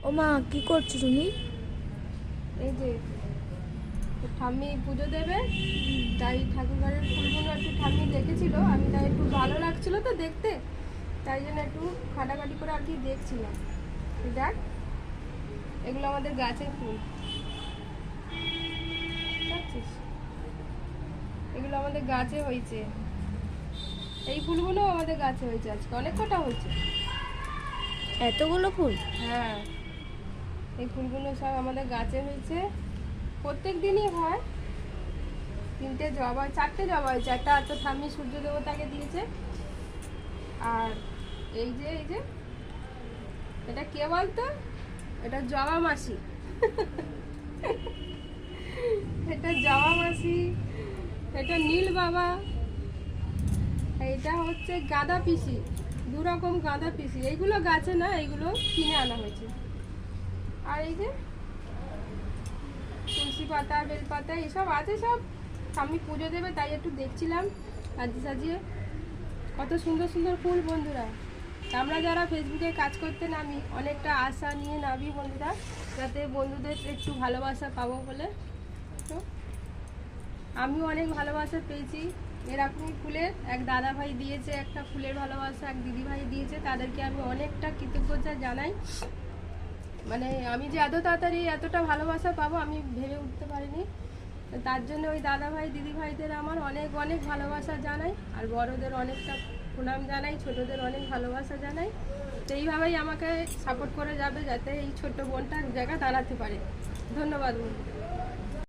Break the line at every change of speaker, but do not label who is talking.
ও মা, কি করছো তুমি?
এই যে ঠাম্মি পুজো দেবে, তাই ঠাকুরঘরের ফুলগুলো একটু ঠাম্মি দেখেছিল, আমি তাই একটু ভালো লাগছিল তো দেখতে, তাই জন্য একটু খাটাখাটি করে আর কি দেখছিলাম। দেখ, এগুলো আমাদের গাছের ফুল, দেখছিস? এগুলো আমাদের গাছে হয়েছে, এই ফুলগুলো আমাদের গাছে হয়েছে, আজকে অনেক কটা হয়েছে।
এতগুলো ফুল?
হ্যাঁ, এই ফুলগুলো সব আমাদের গাছে হয়েছে, প্রত্যেক দিনই হয়। 3টে জবা, 4টে জবা হয়েছে, একটা তো ঠাম্মি সূর্য দেবতাকে দিয়েছে। আর এই যে এটা কে বলতো? এটা জবা মাসি। এটা জবা মাসি, এটা নীল বাবা, এইটা হচ্ছে গাঁদা পিসি। 2 রকম গাঁদা পিসি, এইগুলো গাছে না, এইগুলো কিনে আনা হয়েছে। আর এই যে তুলসী পাতা, বেলপাতা এসব আছে, সব আমি পুজো দেবে তাই একটু দেখছিলাম সাজিয়ে সাজিয়ে। কত সুন্দর সুন্দর ফুল বন্ধুরা। আমরা যারা ফেসবুকে কাজ করতে নামি, অনেকটা আশা নিয়ে নামি বন্ধুরা, যাতে বন্ধুদের একটু ভালোবাসা পাবো বলে। তো আমিও অনেক ভালোবাসা পেয়েছি এরকমই ফুলের। এক দাদা ভাই দিয়েছে একটা ফুলের ভালোবাসা, এক দিদি ভাই দিয়েছে, তাদেরকে আমি অনেকটা কৃতজ্ঞতা জানাই। মানে আমি যে এত তাড়াতাড়ি এতটা ভালোবাসা পাবো আমি ভেবে উঠতে পারিনি। তার জন্য ওই দাদা ভাই দিদি ভাইদের আমার অনেক অনেক ভালোবাসা জানাই, আর বড়দের অনেকটা প্রণাম জানাই, ছোটদের অনেক ভালোবাসা জানাই। তো এইভাবেই আমাকে সাপোর্ট করে যাবে, যাতে এই ছোট্ট বোনটা এক জায়গায় দাঁড়াতে পারে। ধন্যবাদ বন্ধু।